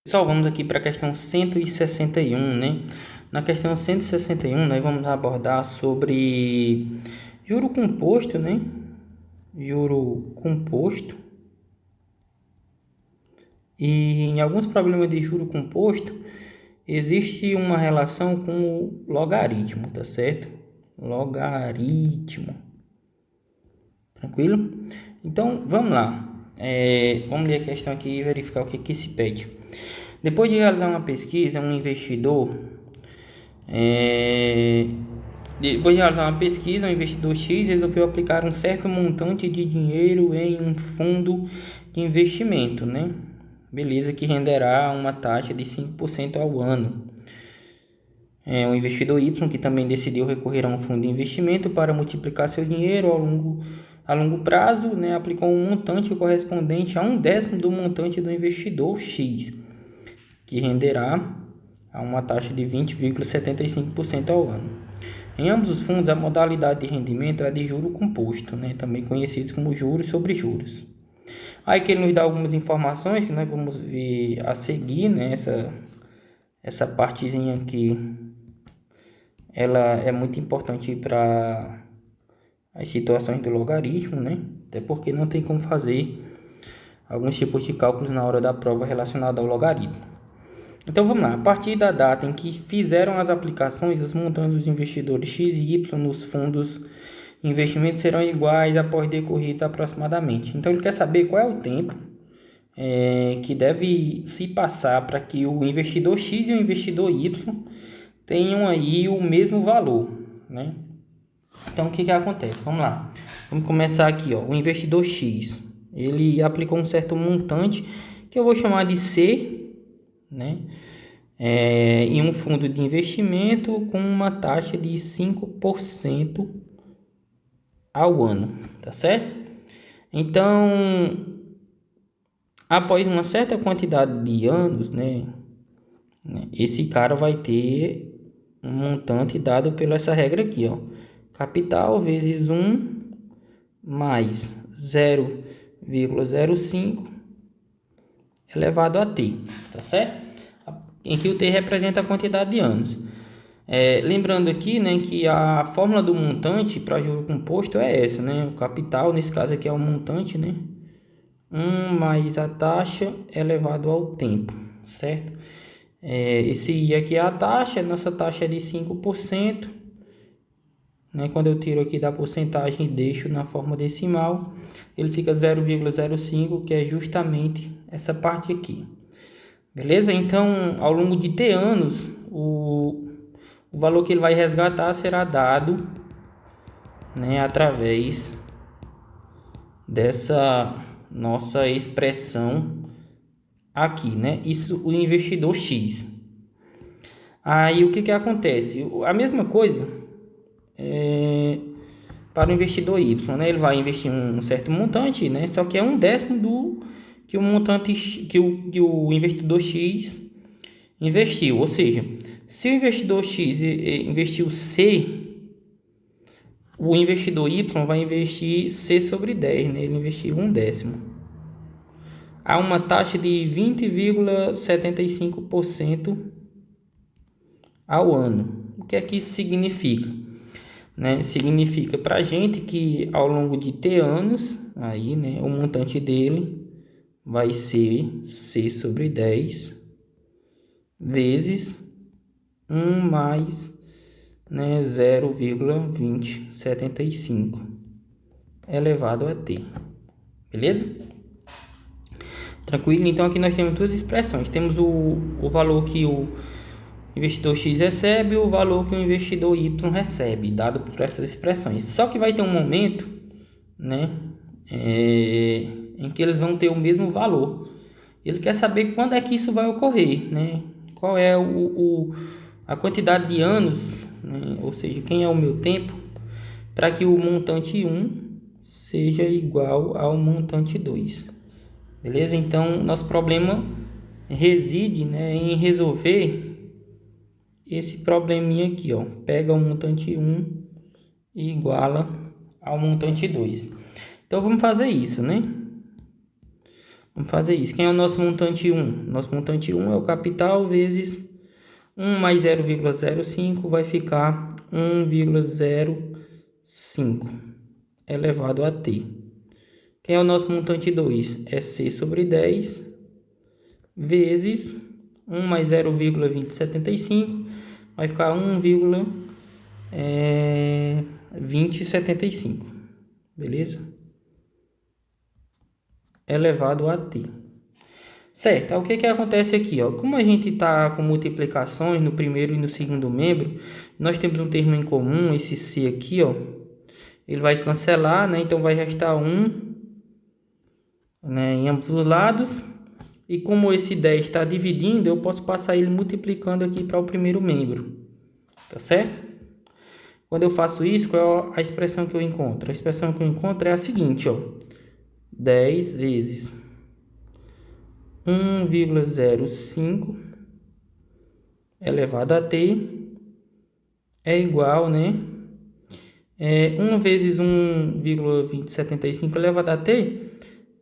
Pessoal, vamos aqui para a questão 161, né? Na questão 161, nós vamos abordar sobre juro composto, né? Juro composto. E em alguns problemas de juro composto, existe uma relação com o logaritmo, tá certo? Logaritmo. Tranquilo? Então, vamos lá. Vamos ler a questão aqui e verificar o que se pede. Depois de realizar uma pesquisa, um investidor depois de realizar uma pesquisa, o investidor X resolveu aplicar um certo montante de dinheiro em um fundo de investimento, né? Beleza, que renderá uma taxa de 5% ao ano. O investidor Y, que também decidiu recorrer a um fundo de investimento para multiplicar seu dinheiro a longo prazo, né? Aplicou um montante correspondente a 1/10 do montante do investidor X, que renderá a uma taxa de 20,75% ao ano. Em ambos os fundos, a modalidade de rendimento é de juro composto, né? Também conhecidos como juros sobre juros. Aí que ele nos dá algumas informações que nós vamos ver a seguir, né? Essa partezinha aqui, ela é muito importante para as situações do logaritmo, né? Até porque não tem como fazer alguns tipos de cálculos na hora da prova relacionada ao logaritmo. Então vamos lá, a partir da data em que fizeram as aplicações, os montantes dos investidores X e Y nos fundos de investimento serão iguais após decorridos aproximadamente. Então ele quer saber qual é o tempo que deve se passar para que o investidor X e o investidor Y tenham aí o mesmo valor, né? Então o que acontece? Vamos lá, vamos começar aqui, ó. O investidor X, ele aplicou um certo montante que eu vou chamar de C, né? Em um fundo de investimento com uma taxa de 5% ao ano, tá certo? Então, após uma certa quantidade de anos, né, esse cara vai ter um montante dado pela essa regra aqui, ó. Capital vezes 1 mais 0,05 elevado a t, tá certo? Em que o t representa a quantidade de anos. Lembrando aqui, né, que a fórmula do montante para juro composto é essa, né? O capital, nesse caso aqui, é o montante, né? 1 mais a taxa elevado ao tempo, certo? Esse I aqui é a taxa, nossa taxa é de 5%, né? Quando eu tiro aqui da porcentagem e deixo na forma decimal, ele fica 0,05, que é justamente essa parte aqui. Beleza? Então, ao longo de T anos, o valor que ele vai resgatar será dado, né, através dessa nossa expressão aqui, né? Isso o investidor X. Aí o que acontece? A mesma coisa para o investidor Y, né? Ele vai investir um certo montante, né? Só que é 1/10 do que o montante que o investidor X investiu. Ou seja, se o investidor X investiu C, o investidor Y vai investir C sobre 10, né? Ele investiu 1/10. Há uma taxa de 20,75% ao ano. O que é que isso significa? Né? Significa para a gente que ao longo de T anos, aí, né, o montante dele vai ser C sobre 10 vezes 1 mais, né, 0,2075 elevado a t. Beleza? Tranquilo? Então aqui nós temos duas expressões. Temos o valor que o investidor X recebe e o valor que o investidor Y recebe, dado por essas expressões. Só que vai ter um momento, né, em que eles vão ter o mesmo valor. Ele quer saber quando é que isso vai ocorrer, né? Qual é a quantidade de anos, né? Ou seja, quem é o meu tempo, para que o montante 1 seja igual ao montante 2. Beleza? Então, nosso problema reside, né, em resolver esse probleminha aqui, ó. Pega o montante 1 e iguala ao montante 2. Então, vamos fazer isso, né? Vamos fazer isso. Quem é o nosso montante 1? Nosso montante 1 é o capital vezes 1 mais 0,05 vai ficar 1,05 elevado a t. Quem é o nosso montante 2? É c sobre 10 vezes 1 mais 0,2075 vai ficar 1,2075. Beleza? Elevado a t. Certo, o que que acontece aqui, ó? Como a gente está com multiplicações no primeiro e no segundo membro, nós temos um termo em comum, esse c aqui, ó. Ele vai cancelar, né? Então vai restar 1, né, em ambos os lados. E como esse 10 está dividindo, eu posso passar ele multiplicando aqui para o primeiro membro. Tá certo? Quando eu faço isso, qual é a expressão que eu encontro? A expressão que eu encontro é a seguinte, ó. 10 vezes 1,05 elevado a t é igual, né? 1 vezes 1,2075 elevado a t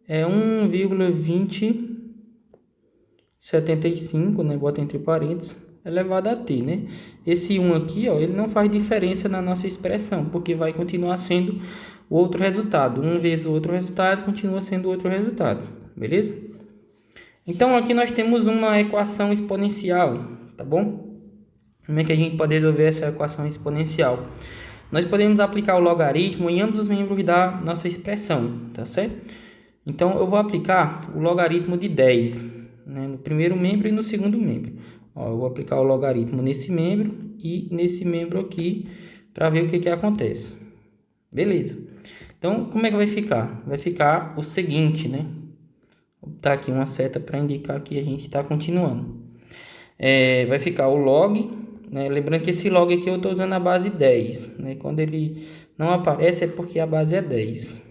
é 1,2075, né? Bota entre parênteses, elevado a t, né? Esse 1 aqui, ó, ele não faz diferença na nossa expressão, porque vai continuar sendo o outro resultado. 1 vezes o outro resultado continua sendo o outro resultado, beleza? Então, aqui nós temos uma equação exponencial, tá bom? Como é que a gente pode resolver essa equação exponencial? Nós podemos aplicar o logaritmo em ambos os membros da nossa expressão, tá certo? Então, eu vou aplicar o logaritmo de 10, né, no primeiro membro e no segundo membro. Ó, eu vou aplicar o logaritmo nesse membro e nesse membro aqui para ver o que acontece. Beleza. Então, como é que vai ficar? Vai ficar o seguinte, né? Vou botar aqui uma seta para indicar que a gente está continuando. Vai ficar o log, né? Lembrando que esse log aqui eu estou usando a base 10, né? Quando ele não aparece é porque a base é 10.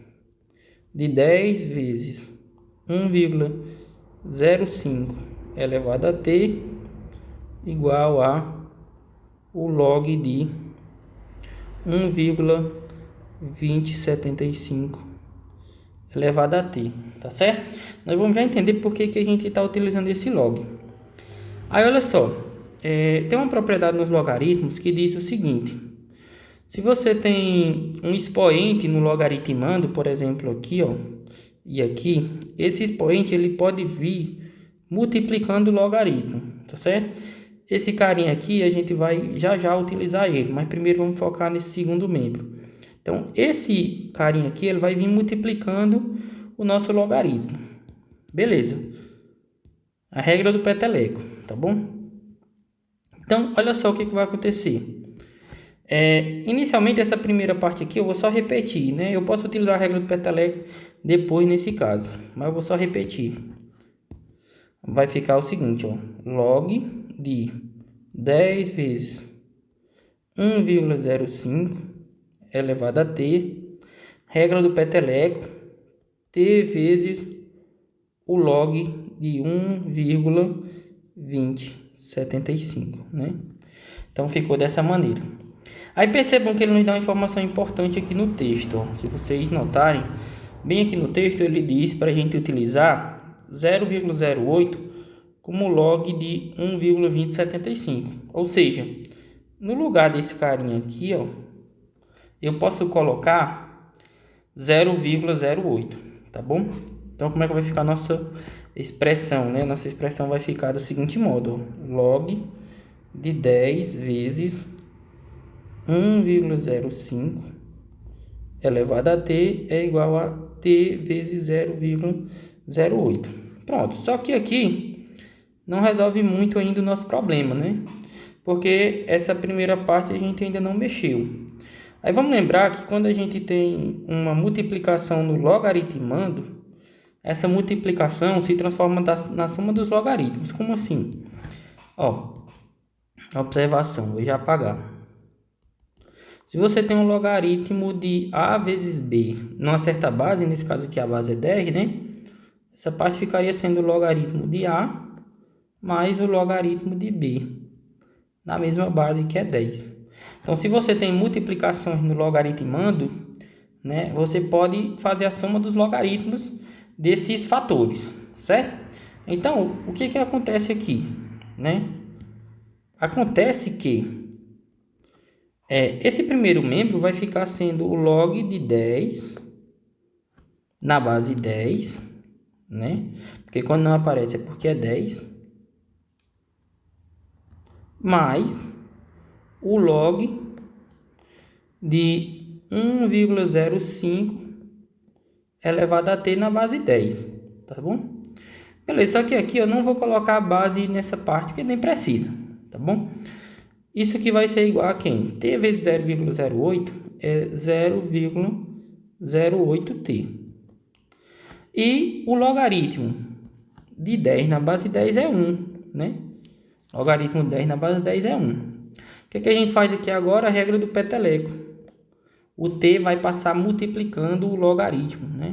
De 10 vezes 1,05 elevado a t igual a o log de 1,2075 elevado a t, tá certo? Nós vamos já entender por que a gente está utilizando esse log. Aí olha só, tem uma propriedade nos logaritmos que diz o seguinte: se você tem um expoente no logaritmando, por exemplo aqui, ó, e aqui, esse expoente ele pode vir multiplicando o logaritmo, tá certo? Esse carinha aqui a gente vai já utilizar ele, mas primeiro vamos focar nesse segundo membro. Então, esse carinha aqui ele vai vir multiplicando o nosso logaritmo. Beleza. A regra do peteleco, tá bom? Então, olha só o que vai acontecer. Inicialmente, essa primeira parte aqui eu vou só repetir, né? Eu posso utilizar a regra do peteleco depois nesse caso, mas eu vou só repetir. Vai ficar o seguinte, ó. Log de 10 vezes 1,05 elevado a t, regra do peteleco, t vezes o log de 1,2075, né? Então ficou dessa maneira. Aí percebam que ele nos dá uma informação importante aqui no texto, ó. Se vocês notarem, bem aqui no texto ele diz para a gente utilizar 0,08 como log de 1,2075. Ou seja, no lugar desse carinha aqui, ó, eu posso colocar 0,08, tá bom? Então, como é que vai ficar a nossa expressão, né? Nossa expressão vai ficar do seguinte modo, ó, log de 10 vezes 1,05 elevado a t é igual a t vezes 0,08. Pronto, só que aqui não resolve muito ainda o nosso problema, né? Porque essa primeira parte a gente ainda não mexeu. Aí vamos lembrar que quando a gente tem uma multiplicação no logaritmando, essa multiplicação se transforma na soma dos logaritmos. Como assim? Ó, observação, vou já apagar. Se você tem um logaritmo de a vezes b numa certa base, nesse caso aqui a base é 10, né? Essa parte ficaria sendo o logaritmo de a mais o logaritmo de b, na mesma base que é 10. Então, se você tem multiplicações no logaritmando, né, você pode fazer a soma dos logaritmos desses fatores. certo? Então, o que que acontece aqui, né? Acontece que esse primeiro membro vai ficar sendo o log de 10 na base 10, né? Porque quando não aparece é porque é 10, mais o log de 1,05 elevado a t na base 10, tá bom? Beleza, só que aqui eu não vou colocar a base nessa parte, porque nem precisa, tá bom? Isso aqui vai ser igual a quem? T vezes 0,08 é 0,08t. E o logaritmo de 10 na base 10 é 1, né? Logaritmo de 10 na base 10 é 1. O que a gente faz aqui agora? A regra do peteleco. O t vai passar multiplicando o logaritmo, né?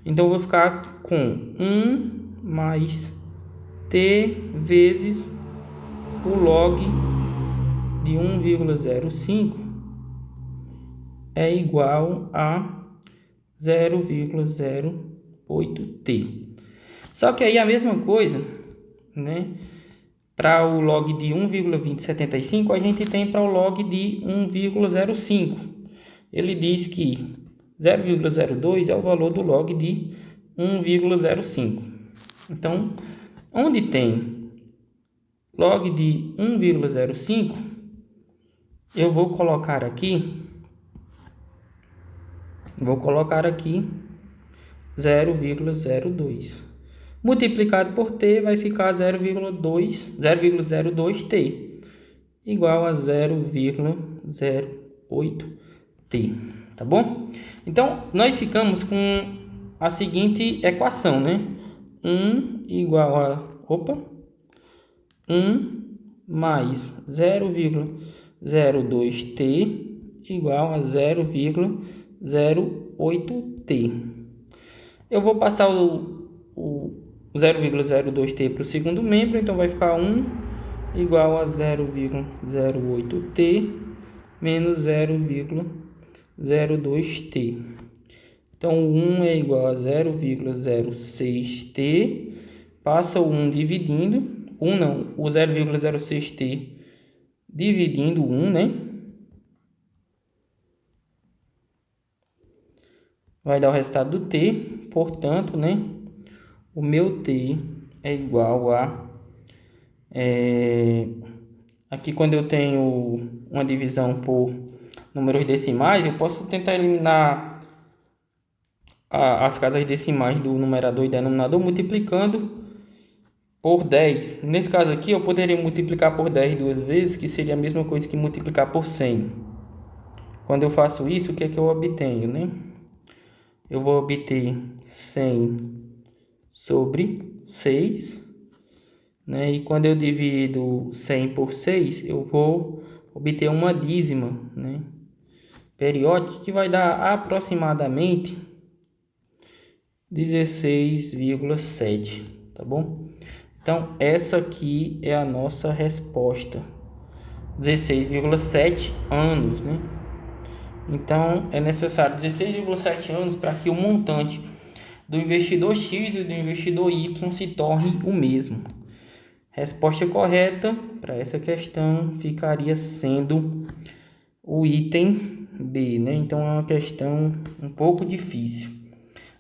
Então, eu vou ficar com 1 mais t vezes o log de 1,05 é igual a 0,08t. Só que aí a mesma coisa, né? Para o log de 1,2075, a gente tem para o log de 1,05. Ele diz que 0,02 é o valor do log de 1,05. Então, onde tem log de 1,05, eu vou colocar aqui 0,02. Multiplicado por t vai ficar 0,02t, igual a 0,08t, tá bom? Então, nós ficamos com a seguinte equação, né? 1 mais 0,02t igual a 0,08t. Eu vou passar o 0,02t para o segundo membro, então vai ficar 1 igual a 0,08t menos 0,02t. Então, o 1 é igual a 0,06t, passa o 1 dividindo, o 0,06t dividindo 1, né? Vai dar o resultado do t, portanto, né? O meu t é igual a... aqui quando eu tenho uma divisão por números decimais, eu posso tentar eliminar as casas decimais do numerador e denominador multiplicando por 10. Nesse caso aqui, eu poderia multiplicar por 10 duas vezes, que seria a mesma coisa que multiplicar por 100. Quando eu faço isso, o que é que eu obtenho, né? Eu vou obter 100 sobre 6, né? E quando eu divido 100 por 6, eu vou obter uma dízima, né? Periódica, que vai dar aproximadamente 16,7, tá bom? Então, essa aqui é a nossa resposta. 16,7 anos, né? Então, é necessário 16,7 anos para que o montante do investidor X e do investidor Y se torne o mesmo. Resposta correta para essa questão ficaria sendo o item B, né? Então, é uma questão um pouco difícil.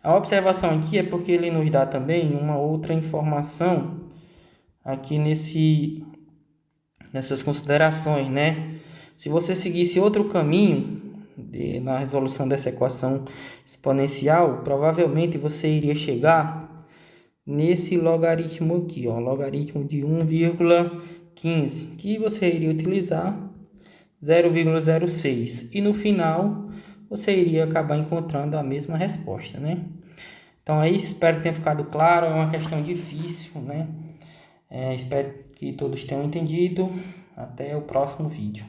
A observação aqui é porque ele nos dá também uma outra informação aqui nessas considerações, né? Se você seguisse outro caminho na resolução dessa equação exponencial, provavelmente você iria chegar nesse logaritmo aqui, ó, logaritmo de 1,15, que você iria utilizar 0,06 e no final você iria acabar encontrando a mesma resposta, né? Então é isso, espero que tenha ficado claro, é uma questão difícil, né? Espero que todos tenham entendido. Até o próximo vídeo.